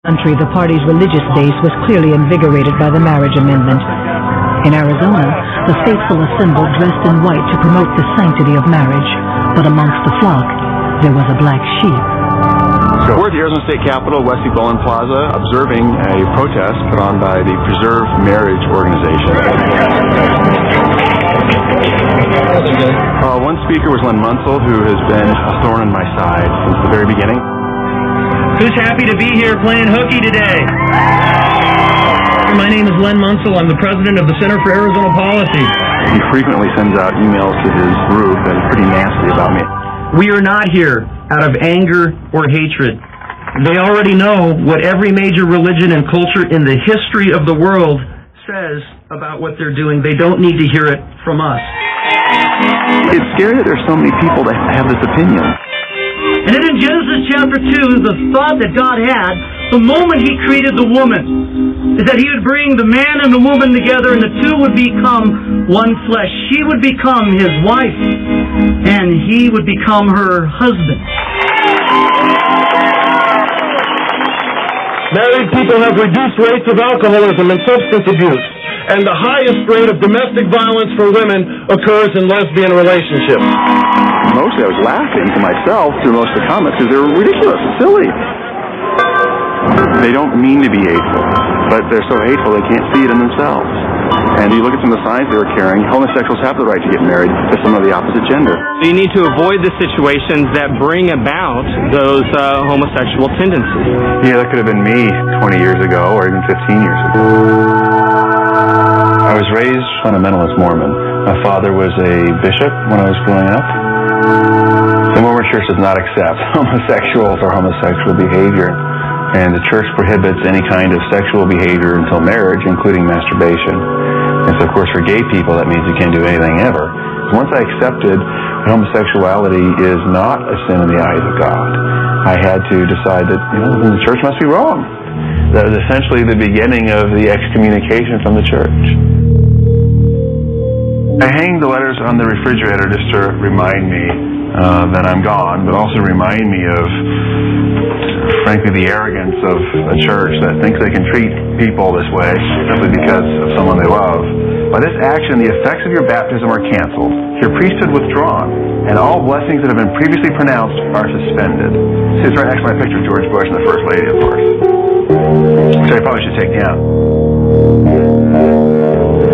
country, the party's religious base was clearly invigorated by the marriage amendment. In Arizona, the faithful assembled dressed in white to promote the sanctity of marriage, but amongst the flock, there was a black sheep. So we're at the Arizona State Capitol, Wesley Bowen Plaza, observing a protest put on by the Preserve Marriage Organization. One speaker was Len Munsell, who has been a thorn in my side since the very beginning. Who's happy to be here playing hooky today? My name is Len Munsell. I'm the president of the Center for Arizona Policy. He frequently sends out emails to his group that are pretty nasty about me. We are not here out of anger or hatred. They already know what every major religion and culture in the history of the world says about what they're doing. They don't need to hear it from us. It's scary that there's so many people that have this opinion. And then in Genesis chapter 2, the thought that God had, the moment He created the woman, is that He would bring the man and the woman together and the two would become one flesh. She would become His wife, and He would become her husband. Married people have reduced rates of alcoholism and substance abuse, and the highest rate of domestic violence for women occurs in lesbian relationships. Mostly I was laughing to myself through most of the comments because they were ridiculous and silly. They don't mean to be hateful, but they're so hateful they can't see it in themselves. And you look at some of the signs they were carrying, homosexuals have the right to get married to someone of the opposite gender. You need to avoid the situations that bring about those homosexual tendencies. Yeah, that could have been me 20 years ago or even 15 years ago. I was raised fundamentalist Mormon. My father was a bishop when I was growing up. The Mormon Church does not accept homosexuals or homosexual behavior, and the church prohibits any kind of sexual behavior until marriage, including masturbation. And so, of course, for gay people, that means you can't do anything ever. Once I accepted that homosexuality is not a sin in the eyes of God, I had to decide that, the church must be wrong. That was essentially the beginning of the excommunication from the church. I hang the letters on the refrigerator just to remind me that I'm gone, but also remind me of, frankly, the arrogance of a church that thinks they can treat people this way simply because of someone they love. By this action, the effects of your baptism are canceled, your priesthood withdrawn, and all blessings that have been previously pronounced are suspended. See, it's right next to my picture of George Bush and the First Lady, of course. So I probably should take down.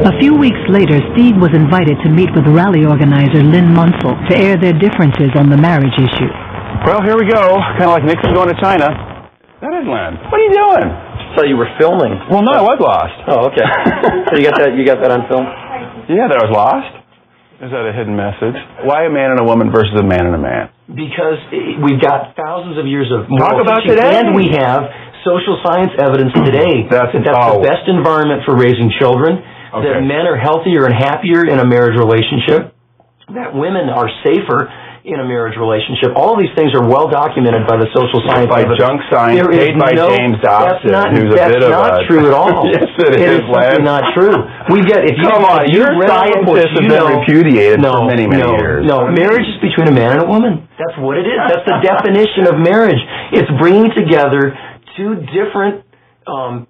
A few weeks later, Steve was invited to meet with rally organizer Len Munsell to air their differences on the marriage issue. Well, here we go. Kind of like Nixon going to China. That is Len. What are you doing? So you were filming. Well, no, I was lost. Oh, okay. So you got that on film? Yeah, that I was lost. Is that a hidden message? Why a man and a woman versus a man and a man? Because we've got thousands of years of talk about teaching, today, and we have social science evidence today that's the best environment for raising children. Okay. That men are healthier and happier in a marriage relationship. That women are safer in a marriage relationship. All of these things are well documented by the social science. By junk science paid by James Dobson, who's a bit of a... That's not true at all. Yes, it is, simply not true. We've got... Come on, your scientists have been repudiated for many, many years. No, marriage is between a man and a woman. That's what it is. That's the definition of marriage. It's bringing together two different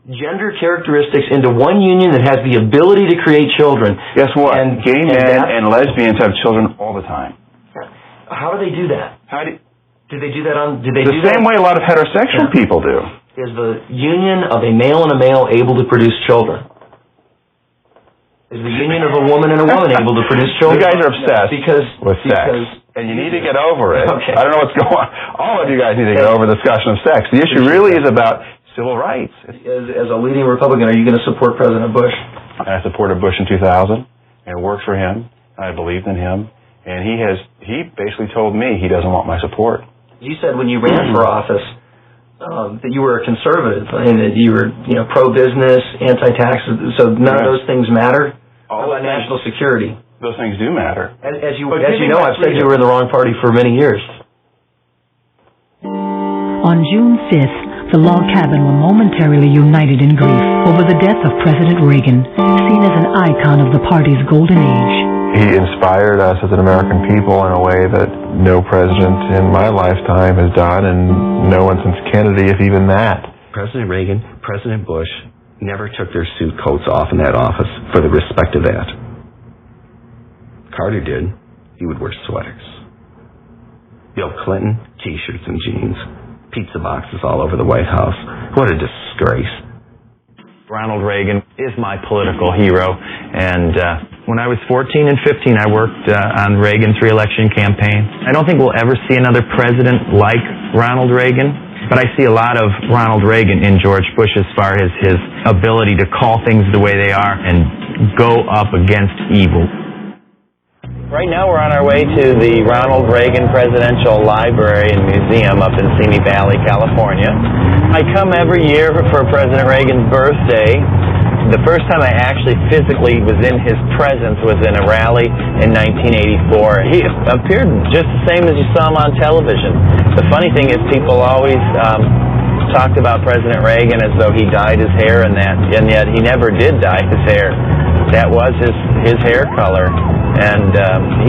gender characteristics into one union that has the ability to create children. Guess what? And gay men and lesbians have children all the time. How do they do that? Do they do that on? Do they the do same that? way a lot of heterosexual people do? Is the union of a male and a male able to produce children? Is the union of a woman and a woman able to produce children? You guys are obsessed with sex. And you need to get over it. Okay. I don't know what's going on. All of you guys need to get over the discussion of sex. The issue really is about civil rights. As a leading Republican, are you going to support President Bush? I supported Bush in 2000, and worked for him. I believed in him. And he basically told me he doesn't want my support. You said when you ran for office that you were a conservative and that you were pro-business, anti-tax, so none of those things matter? How about national security? Those things do matter. As you know, I've said you were in the wrong party for many years. On June 5th, the log cabin were momentarily united in grief over the death of President Reagan, seen as an icon of the party's golden age. He inspired us as an American people in a way that no president in my lifetime has done, and no one since Kennedy, if even that. President Reagan, President Bush never took their suit coats off in that office for the respect of that. Carter did. He would wear sweaters. Bill Clinton, T-shirts and jeans. Pizza boxes all over the White House. What a disgrace. Ronald Reagan is my political hero, and when I was 14 and 15, I worked on Reagan's re-election campaign. I don't think we'll ever see another president like Ronald Reagan, but I see a lot of Ronald Reagan in George Bush as far as his ability to call things the way they are and go up against evil. Right now we're on our way to the Ronald Reagan Presidential Library and Museum up in Simi Valley, California. I come every year for President Reagan's birthday. The first time I actually physically was in his presence was in a rally in 1984. He appeared just the same as you saw him on television. The funny thing is people always talked about President Reagan as though he dyed his hair and yet he never did dye his hair. That was his hair color. And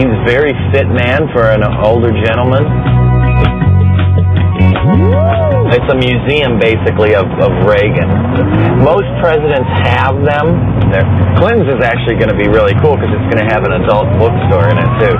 he was a very fit man for an older gentleman. It's a museum, basically, of Reagan. Most presidents have them. Clinton's is actually going to be really cool because it's going to have an adult bookstore in it, too.